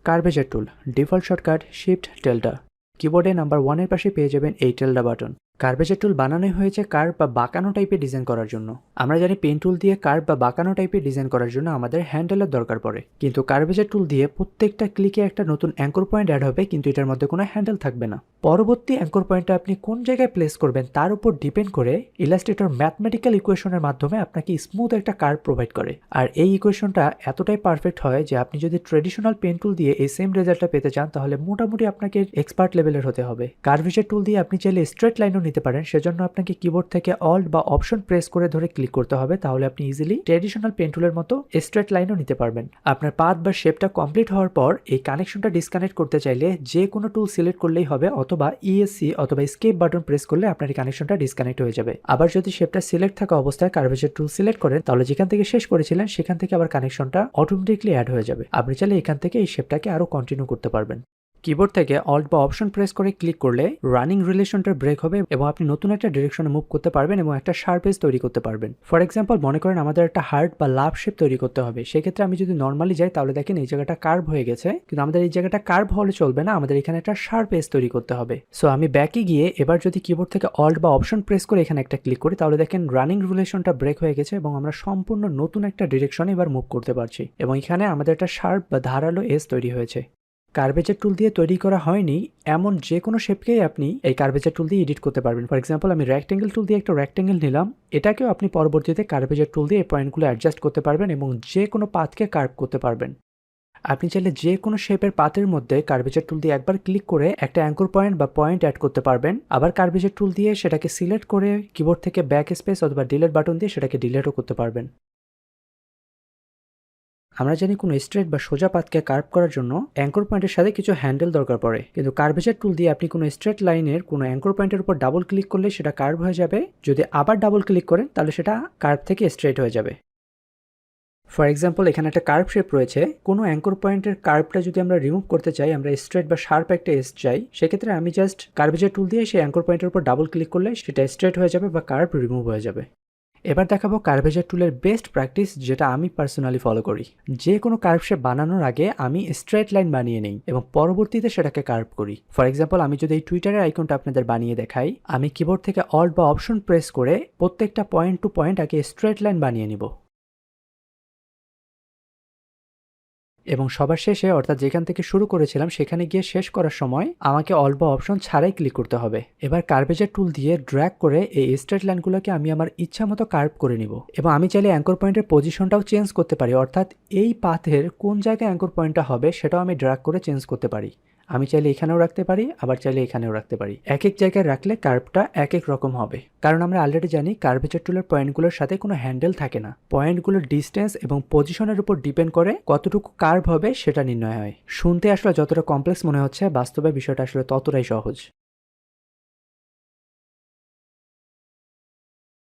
Curvature tool, default shortcut shift tilde. কিবোর্ডে number 1 এর পাশে পেয়ে যাবেন এই টেলডা বাটন। কার্ভেচার টুল বানানোই হয়েছে কার্ভ বা বাঁকানো টাইপের ডিজাইন করার জন্য। আমরা জানি পেন টুল দিয়ে কার্ভ বা বাঁকানো টাইপের ডিজাইন করার জন্য আমাদের হ্যান্ডেলের দরকার পড়ে, কিন্তু কার্ভেচার টুল দিয়ে প্রত্যেকটা ক্লিকে একটা নতুন অ্যাঙ্কর পয়েন্ট অ্যাড হবে, কিন্তু এটার মধ্যে কোনো হ্যান্ডেল থাকবে না। পরবর্তী অ্যাঙ্কর পয়েন্টটা আপনি কোন জায়গায় প্লেস করবেন তার উপর ডিপেন্ড করে ইলাস্ট্রেটর ম্যাথমেটিক্যাল ইকুয়েশনের মাধ্যমে আপনাকে স্মুথ একটা কার্ভ প্রোভাইড করে। আর এই ইকুয়েশনটা এতটাই পারফেক্ট হয় যে আপনি যদি ট্রেডিশনাল পেন টুল দিয়ে এই সেম রেজাল্টটা পেতে চান তাহলে মোটামুটি আপনাকে এক্সপার্ট লেভেলের হতে হবে। কার্ভেচার টুল দিয়ে আপনি চাইলে স্ট্রেট লাইনও নিতে পারেন, সেজন্য আপনাকে কিবোর্ড থেকে অল্ট বা অপশন প্রেস করে ধরে ক্লিক করতে হবে, তাহলে আপনি ইজিলি ট্রেডিশনাল পেন টুলের মতো স্ট্রেট লাইনও নিতে পারবেন। আপনার পাথ বা শেপটা কমপ্লিট হওয়ার পর এই কানেকশনটা ডিসকানেক্ট করতে চাইলে যে কোনো টুল সিলেক্ট করলেই হবে, অথবা ইএসসি অথবা এসকেপ বাটন প্রেস করলে আপনার এই কানেকশনটা ডিসকানেক্ট হয়ে যাবে। আবার যদি শেপটা সিলেক্ট থাকা অবস্থায় কার্ভেচার টুল সিলেক্ট করেন তাহলে যেখান থেকে শেষ করেছিলেন সেখান থেকে আবার কানেকশনটা অটোমেটিকলি অ্যাড হয়ে যাবে। আপনি চাইলে এখান থেকে এই শেপটাকে আরো কন্টিনিউ করতে পারবেন। কিবোর্ড থেকে অল্ট বা অপশন প্রেস করে ক্লিক করলে রানিং রিলেশনটা ব্রেক হবে এবং আপনি নতুন একটা ডিরেকশনে মুভ করতে পারবেন এবং একটা শার্প এজ তৈরি করতে পারবেন। ফর এক্সাম্পল, মনে করেন আমাদের একটা হার্ট বা লাভ শেপ তৈরি করতে হবে। সেক্ষেত্রে আমি যদি নর্মালি যাই তাহলে দেখেন এই জায়গাটা কার্ভ হয়ে গেছে, কিন্তু আমাদের এই জায়গাটা কার্ভ হলে চলবে না, আমাদের এখানে একটা শার্প এজ তৈরি করতে হবে। সো আমি ব্যাকে গিয়ে এবার যদি কিবোর্ড থেকে অল্ট বা অপশন প্রেস করে এখানে একটা ক্লিক করি তাহলে দেখেন রানিং রিলেশনটা ব্রেক হয়ে গেছে এবং আমরা সম্পূর্ণ নতুন একটা ডিরেকশনে এবার মুভ করতে পারছি এবং এখানে আমাদের একটা শার্প বা ধারালো এজ তৈরি হয়েছে। কার্ভেচার টুল দিয়ে তৈরি করা হয়নি এমন যে কোনো শেপকেই আপনি এই কার্ভেচার টুল দিয়ে এডিট করতে পারবেন। ফর এক্সাম্পল, আমি রেক্টেঙ্গেল টুল দিয়ে একটা রেক্টেঙ্গেল নিলাম, এটাকেও আপনি পরবর্তীতে কার্ভেচার টুল দিয়ে এই পয়েন্টগুলো অ্যাডজাস্ট করতে পারবেন এবং যে কোনো পাথকে কার্ভ করতে পারবেন। আপনি চাইলে যে কোনো শেপের পাথের মধ্যে কার্ভেচার টুল দিয়ে একবার ক্লিক করে একটা অ্যাঙ্কর পয়েন্ট বা পয়েন্ট অ্যাড করতে পারবেন। আবার কার্ভেচার টুল দিয়ে সেটাকে সিলেক্ট করে কিবোর্ড থেকে ব্যাক স্পেস অথবা ডিলিট বাটন দিয়ে সেটাকে ডিলিটও করতে পারবেন। আমরা জানি কোনো স্ট্রেট বা সোজা পাথকে কার্ভ করার জন্য অ্যাঙ্কর পয়েন্টের সাথে কিছু হ্যান্ডেল দরকার পড়ে, কিন্তু কার্ভেচার টুল দিয়ে আপনি কোনো স্ট্রেট লাইনের কোনো অ্যাঙ্কর পয়েন্টের উপর ডাবল ক্লিক করলে সেটা কার্ভ হয়ে যাবে। যদি আবার ডাবল ক্লিক করেন তাহলে সেটা কার্ভ থেকে স্ট্রেট হয়ে যাবে। ফর এক্সাম্পল, এখানে একটা কার্ভ শেপ রয়েছে, কোনো অ্যাঙ্কর পয়েন্টের কার্ভটা যদি আমরা রিমুভ করতে চাই, আমরা স্ট্রেট বা শার্প একটা এজ চাই, সেক্ষেত্রে আমি জাস্ট কার্ভেচার টুল দিয়ে সেই অ্যাঙ্কর পয়েন্টের উপর ডাবল ক্লিক করলে সেটা স্ট্রেট হয়ে যাবে বা কার্ভ রিমুভ হয়ে যাবে। এবার দেখাবো কার্ভেচার টুলের বেস্ট প্র্যাকটিস, যেটা আমি পার্সোনালি ফলো করি। যে কোনো কার্ভ শেপ বানানোর আগে আমি স্ট্রেট লাইন বানিয়ে নিই এবং পরবর্তীতে সেটাকে কার্ভ করি। ফর এক্সাম্পল, আমি যদি এই টুইটারের আইকনটা আপনাদের বানিয়ে দেখাই, আমি কিবোর্ড থেকে অল্ট বা অপশন প্রেস করে প্রত্যেকটা পয়েন্ট টু পয়েন্ট আগে স্ট্রেট লাইন বানিয়ে নিব এবং সবার শেষে, অর্থাৎ যেখান থেকে শুরু করেছিলাম সেখানে গিয়ে শেষ করার সময় আমাকে অল্ট বা অপশন ছাড়াই ক্লিক করতে হবে। এবার কার্ভেচার টুল দিয়ে ড্র্যাগ করে এই স্ট্রেট লাইনগুলোকে আমি আমার ইচ্ছা মতো কার্ভ করে নিব এবং আমি চাইলে অ্যাঙ্কর পয়েন্টের পজিশনটাও চেঞ্জ করতে পারি, অর্থাৎ এই পাথের কোন জায়গায় অ্যাঙ্কর পয়েন্টটা হবে সেটাও আমি ড্র্যাগ করে চেঞ্জ করতে পারি। আমি চাইলে এখানেও রাখতে পারি, আবার চাইলে এখানেও রাখতে পারি। এক এক জায়গায় রাখলে কার্ভটা এক এক রকম হবে, কারণ আমরা অলরেডি জানি কার্ভেচার টুলের পয়েন্টগুলোর সাথে কোনো হ্যান্ডেল থাকে না। পয়েন্টগুলোর ডিস্টেন্স এবং পজিশনের উপর ডিপেন্ড করে কতটুকু কার্ভ হবে সেটা নির্ণয় হয়। শুনতে আসলে যতটা কমপ্লেক্স মনে হচ্ছে, বাস্তবে বিষয়টা আসলে ততটাই সহজ।